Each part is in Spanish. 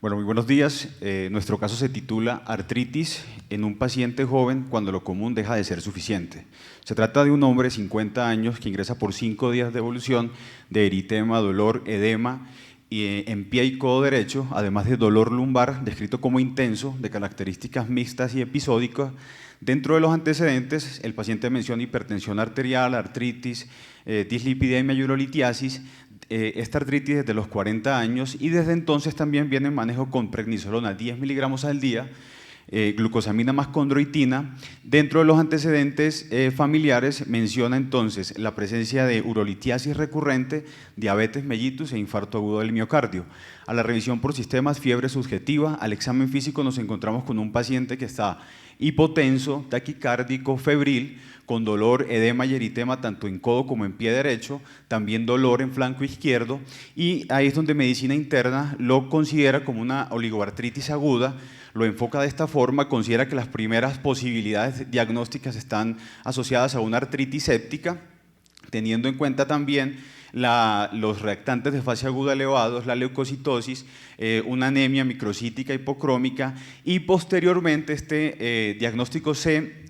Bueno, muy buenos días. Nuestro caso se titula Artritis en un paciente joven cuando lo común deja de ser suficiente. Se trata de un hombre de 50 años que ingresa por 5 días de evolución de eritema, dolor, edema en pie y codo derecho, además de dolor lumbar, descrito como intenso, de características mixtas y episódicas. Dentro de los antecedentes, el paciente menciona hipertensión arterial, artritis, dislipidemia y urolitiasis. Esta artritis desde los 40 años y desde entonces también viene en manejo con prednisolona 10 miligramos al día, glucosamina más condroitina. Dentro de los antecedentes familiares menciona entonces la presencia de urolitiasis recurrente, diabetes mellitus e infarto agudo del miocardio. A la revisión por sistemas, fiebre subjetiva, al examen físico nos encontramos con un paciente que está hipotenso, taquicárdico, febril, con dolor, edema y eritema tanto en codo como en pie derecho, también dolor en flanco izquierdo, y ahí es donde medicina interna lo considera como una oligoartritis aguda, lo enfoca de esta forma, considera que las primeras posibilidades diagnósticas están asociadas a una artritis séptica, teniendo en cuenta también los reactantes de fase aguda elevados, la leucocitosis, una anemia microcítica hipocrómica, y posteriormente este diagnóstico se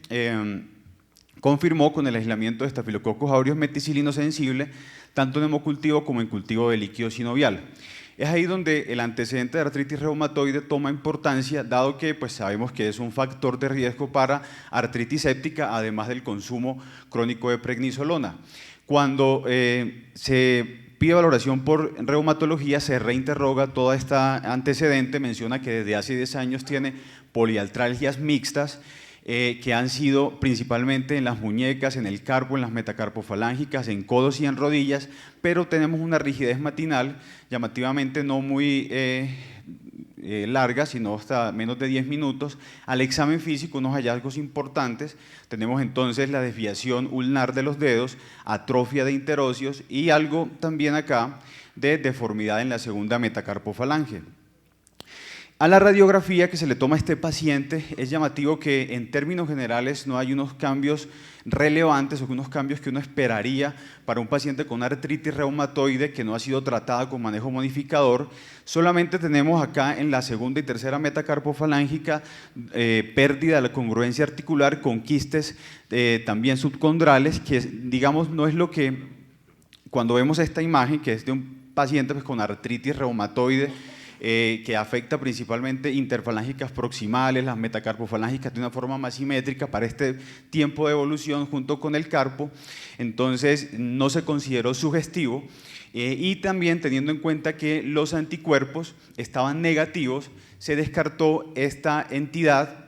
confirmó con el aislamiento de Staphylococcus aureus meticilino sensible, tanto en hemocultivo como en cultivo de líquido sinovial. Es ahí donde el antecedente de artritis reumatoide toma importancia, dado que pues, sabemos que es un factor de riesgo para artritis séptica, además del consumo crónico de prednisolona. Cuando se pide valoración por reumatología, se reinterroga toda esta antecedente, menciona que desde hace 10 años tiene poliartralgias mixtas, que han sido principalmente en las muñecas, en el carpo, en las metacarpofalángicas, en codos y en rodillas, pero tenemos una rigidez matinal, llamativamente no muy larga, sino hasta menos de 10 minutos. Al examen físico, unos hallazgos importantes, tenemos entonces la desviación ulnar de los dedos, atrofia de interóseos y algo también acá de deformidad en la segunda metacarpofalange. A la radiografía que se le toma a este paciente es llamativo que en términos generales no hay unos cambios relevantes o unos cambios que uno esperaría para un paciente con artritis reumatoide que no ha sido tratada con manejo modificador. Solamente tenemos acá en la segunda y tercera metacarpofalángica pérdida de la congruencia articular con quistes también subcondrales, que digamos no es lo que cuando vemos esta imagen, que es de un paciente pues, con artritis reumatoide, que afecta principalmente interfalángicas proximales, las metacarpofalángicas de una forma más simétrica para este tiempo de evolución junto con el carpo, entonces no se consideró sugestivo y también teniendo en cuenta que los anticuerpos estaban negativos, se descartó esta entidad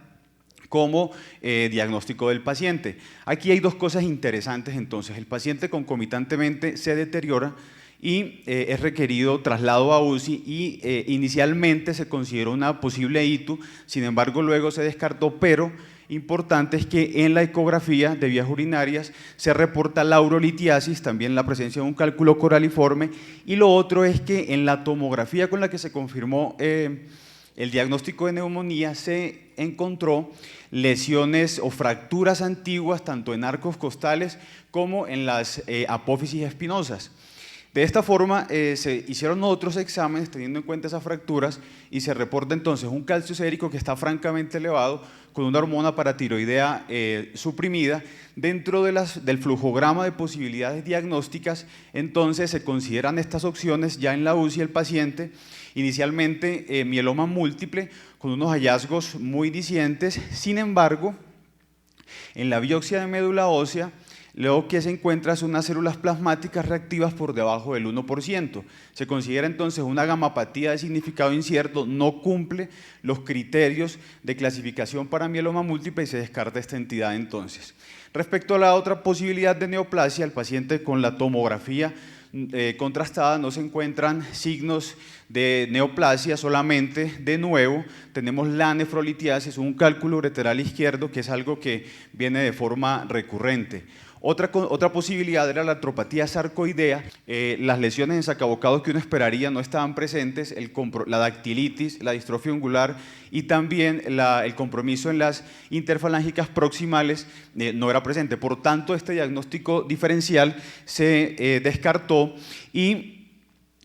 como diagnóstico del paciente. Aquí hay dos cosas interesantes entonces, el paciente concomitantemente se deteriora y es requerido traslado a UCI y inicialmente se consideró una posible ITU, sin embargo luego se descartó, pero importante es que en la ecografía de vías urinarias se reporta la urolitiasis, también la presencia de un cálculo coraliforme, y lo otro es que en la tomografía con la que se confirmó el diagnóstico de neumonía se encontró lesiones o fracturas antiguas tanto en arcos costales como en las apófisis espinosas. De esta forma se hicieron otros exámenes teniendo en cuenta esas fracturas y se reporta entonces un calcio sérico que está francamente elevado con una hormona paratiroidea suprimida. Dentro del flujograma de posibilidades diagnósticas, entonces se consideran estas opciones ya en la UCI el paciente, inicialmente mieloma múltiple con unos hallazgos muy dicientes, sin embargo, en la biopsia de médula ósea, luego que se encuentra son unas células plasmáticas reactivas por debajo del 1%. Se considera entonces una gamapatía de significado incierto, no cumple los criterios de clasificación para mieloma múltiple y se descarta esta entidad entonces. Respecto a la otra posibilidad de neoplasia, el paciente con la tomografía contrastada no se encuentran signos de neoplasia, solamente de nuevo tenemos la nefrolitiasis, un cálculo ureteral izquierdo que es algo que viene de forma recurrente. Otra posibilidad era la artropatía sarcoidea, las lesiones en sacabocados que uno esperaría no estaban presentes, la dactilitis, la distrofia ungular y también el compromiso en las interfalángicas proximales no era presente. Por tanto, este diagnóstico diferencial se descartó y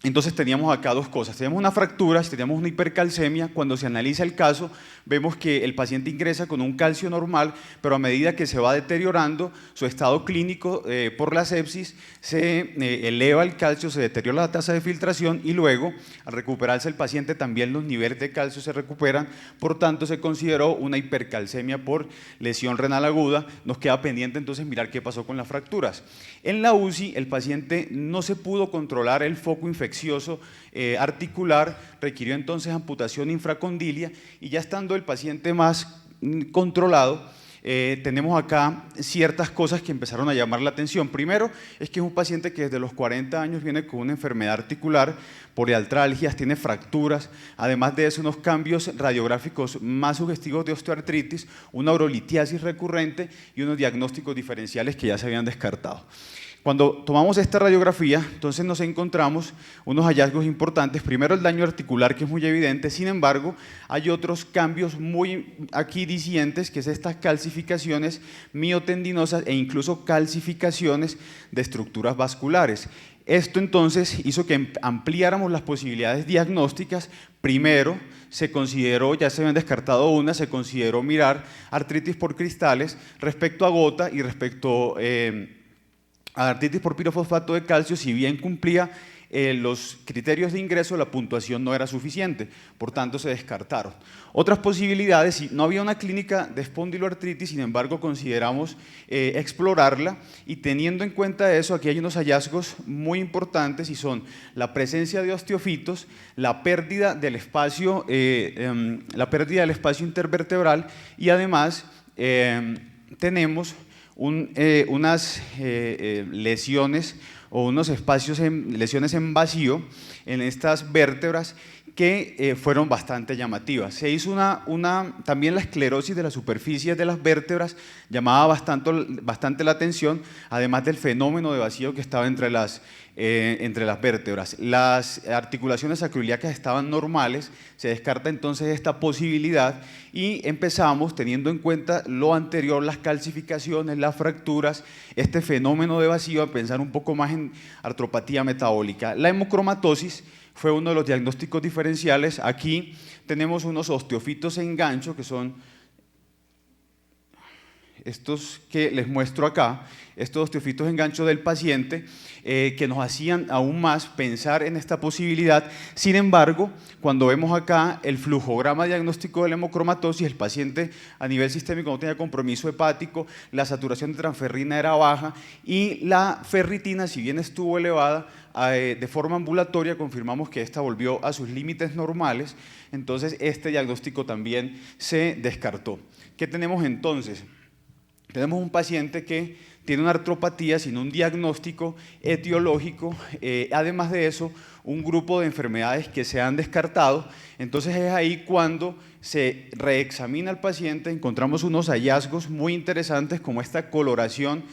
Entonces teníamos acá dos cosas, teníamos una fractura, teníamos una hipercalcemia. Cuando se analiza el caso vemos que el paciente ingresa con un calcio normal, pero a medida que se va deteriorando su estado clínico por la sepsis, se eleva el calcio, se deteriora la tasa de filtración y luego al recuperarse el paciente también los niveles de calcio se recuperan, por tanto se consideró una hipercalcemia por lesión renal aguda. Nos queda pendiente entonces mirar qué pasó con las fracturas. En la UCI el paciente no se pudo controlar el foco infeccioso articular, requirió entonces amputación infracondilia y ya estando el paciente más controlado, tenemos acá ciertas cosas que empezaron a llamar la atención. Primero, es que es un paciente que desde los 40 años viene con una enfermedad articular, poliartralgias, tiene fracturas, además de eso unos cambios radiográficos más sugestivos de osteoartritis, una urolitiasis recurrente y unos diagnósticos diferenciales que ya se habían descartado. Cuando tomamos esta radiografía, entonces nos encontramos unos hallazgos importantes. Primero, el daño articular, que es muy evidente. Sin embargo, hay otros cambios muy aquí dicientes, que es estas calcificaciones miotendinosas e incluso calcificaciones de estructuras vasculares. Esto entonces hizo que ampliáramos las posibilidades diagnósticas. Primero, se consideró, ya se habían descartado una, se consideró mirar artritis por cristales respecto a gota y respecto a artritis por pirofosfato de calcio. Si bien cumplía los criterios de ingreso, la puntuación no era suficiente, por tanto se descartaron. Otras posibilidades, no había una clínica de espondiloartritis, sin embargo consideramos explorarla, y teniendo en cuenta eso, aquí hay unos hallazgos muy importantes y son la presencia de osteofitos, la pérdida del espacio intervertebral y además tenemos unas lesiones o unos espacios, lesiones en vacío en estas vértebras que fueron bastante llamativas. Se hizo también la esclerosis de las superficies de las vértebras, llamaba bastante la atención, además del fenómeno de vacío que estaba entre las vértebras. Las articulaciones sacroiliacas estaban normales, se descarta entonces esta posibilidad y empezamos, teniendo en cuenta lo anterior, las calcificaciones, las fracturas, este fenómeno de vacío, a pensar un poco más en artropatía metabólica. La hemocromatosis fue uno de los diagnósticos diferenciales. Aquí tenemos unos osteofitos en gancho, que son estos que les muestro acá, estos osteofitos en gancho del paciente, que nos hacían aún más pensar en esta posibilidad. Sin embargo, cuando vemos acá el flujograma diagnóstico de la hemocromatosis, el paciente a nivel sistémico no tenía compromiso hepático, la saturación de transferrina era baja y la ferritina, si bien estuvo elevada, de forma ambulatoria confirmamos que esta volvió a sus límites normales, entonces este diagnóstico también se descartó. ¿Qué tenemos entonces? Tenemos un paciente que tiene una artropatía sin un diagnóstico etiológico, además de eso, un grupo de enfermedades que se han descartado. Entonces es ahí cuando se reexamina al paciente, encontramos unos hallazgos muy interesantes como esta coloración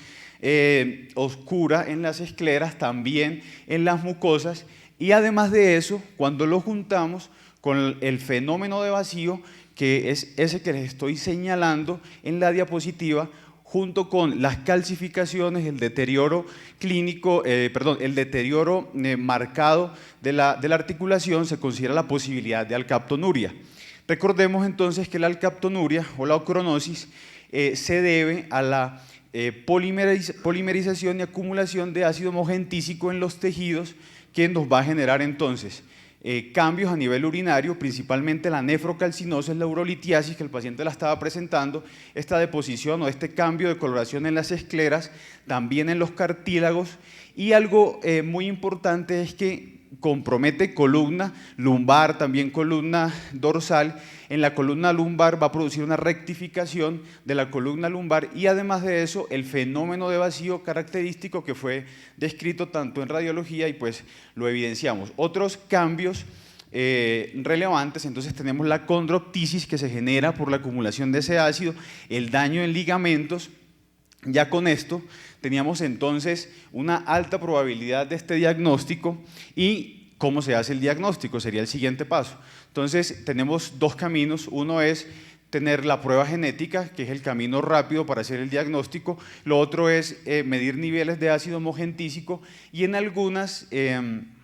oscura en las escleras, también en las mucosas, y además de eso, cuando lo juntamos con el fenómeno de vacío, que es ese que les estoy señalando en la diapositiva, junto con las calcificaciones, el deterioro clínico, el deterioro marcado de la articulación, se considera la posibilidad de alcaptonuria. Recordemos entonces que la alcaptonuria o la ocronosis se debe a la polimerización y acumulación de ácido homogentísico en los tejidos, que nos va a generar entonces cambios a nivel urinario, principalmente la nefrocalcinosis, la urolitiasis, que el paciente la estaba presentando, esta deposición o este cambio de coloración en las escleras, también en los cartílagos, y algo muy importante es que compromete columna lumbar, también columna dorsal. En la columna lumbar va a producir una rectificación de la columna lumbar y además de eso el fenómeno de vacío característico que fue descrito tanto en radiología y pues lo evidenciamos. Otros cambios relevantes, entonces tenemos la condroptisis que se genera por la acumulación de ese ácido, el daño en ligamentos. Ya con esto teníamos entonces una alta probabilidad de este diagnóstico. ¿Y cómo se hace el diagnóstico? Sería el siguiente paso. Entonces tenemos dos caminos, uno es tener la prueba genética, que es el camino rápido para hacer el diagnóstico, lo otro es medir niveles de ácido homogentísico y en algunas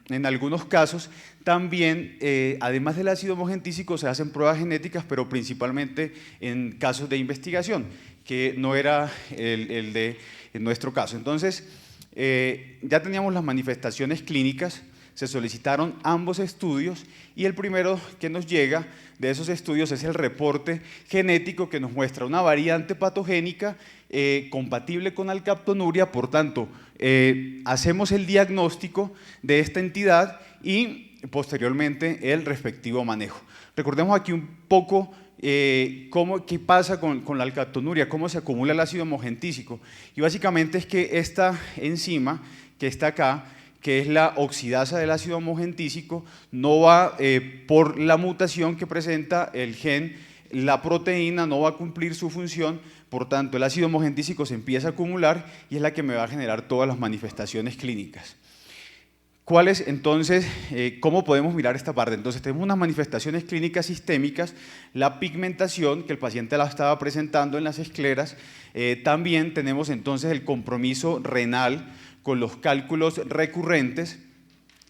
en algunos casos también, además del ácido homogentísico, se hacen pruebas genéticas, pero principalmente en casos de investigación, que no era el de en nuestro caso. Entonces, ya teníamos las manifestaciones clínicas, se solicitaron ambos estudios y el primero que nos llega de esos estudios es el reporte genético que nos muestra una variante patogénica compatible con alcaptonuria. Por tanto, hacemos el diagnóstico de esta entidad y posteriormente el respectivo manejo. Recordemos aquí un poco qué pasa con la alcaptonuria, cómo se acumula el ácido homogentísico. Y básicamente es que esta enzima que está acá, que es la oxidasa del ácido homogentísico, no va por la mutación que presenta el gen, la proteína no va a cumplir su función, por tanto el ácido homogentísico se empieza a acumular y es la que me va a generar todas las manifestaciones clínicas. ¿Cuáles entonces, cómo podemos mirar esta parte? Entonces tenemos unas manifestaciones clínicas sistémicas, la pigmentación, que el paciente la estaba presentando en las escleras, también tenemos entonces el compromiso renal con los cálculos recurrentes,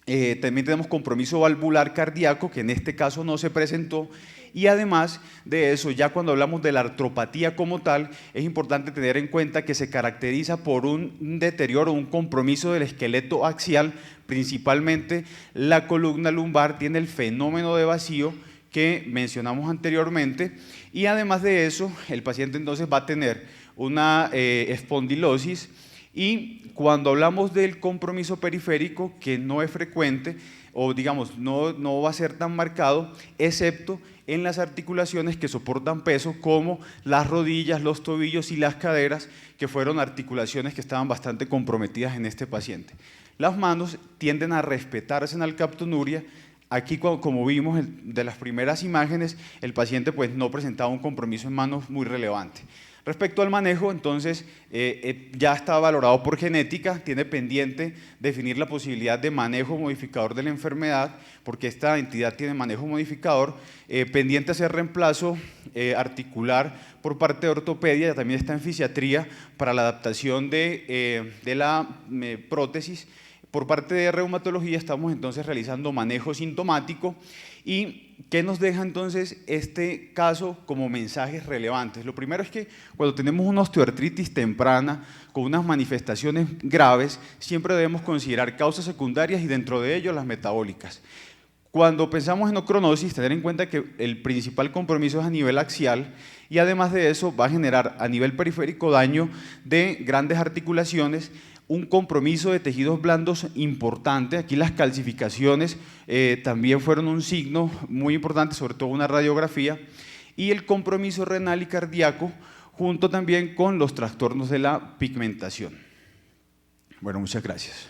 también tenemos compromiso valvular cardíaco, que en este caso no se presentó, y además de eso, ya cuando hablamos de la artropatía como tal, es importante tener en cuenta que se caracteriza por un deterioro, un compromiso del esqueleto axial, principalmente la columna lumbar tiene el fenómeno de vacío que mencionamos anteriormente, y además de eso, el paciente entonces va a tener una espondilosis. Y cuando hablamos del compromiso periférico, que no es frecuente, o digamos, no va a ser tan marcado, excepto en las articulaciones que soportan peso, como las rodillas, los tobillos y las caderas, que fueron articulaciones que estaban bastante comprometidas en este paciente. Las manos tienden a respetarse en alcaptonuria. Aquí, como vimos de las primeras imágenes, el paciente pues, no presentaba un compromiso en manos muy relevante. Respecto al manejo, entonces, ya está valorado por genética, tiene pendiente definir la posibilidad de manejo modificador de la enfermedad, porque esta entidad tiene manejo modificador, pendiente hacer reemplazo articular por parte de ortopedia, también está en fisiatría para la adaptación de la prótesis. Por parte de reumatología estamos entonces realizando manejo sintomático. ¿Y qué nos deja entonces este caso como mensajes relevantes? Lo primero es que cuando tenemos una osteoartritis temprana con unas manifestaciones graves, siempre debemos considerar causas secundarias y dentro de ello las metabólicas. Cuando pensamos en ocronosis, tener en cuenta que el principal compromiso es a nivel axial y además de eso va a generar a nivel periférico daño de grandes articulaciones, un compromiso de tejidos blandos importante. Aquí las calcificaciones también fueron un signo muy importante, sobre todo una radiografía, y el compromiso renal y cardíaco, junto también con los trastornos de la pigmentación. Bueno, muchas gracias.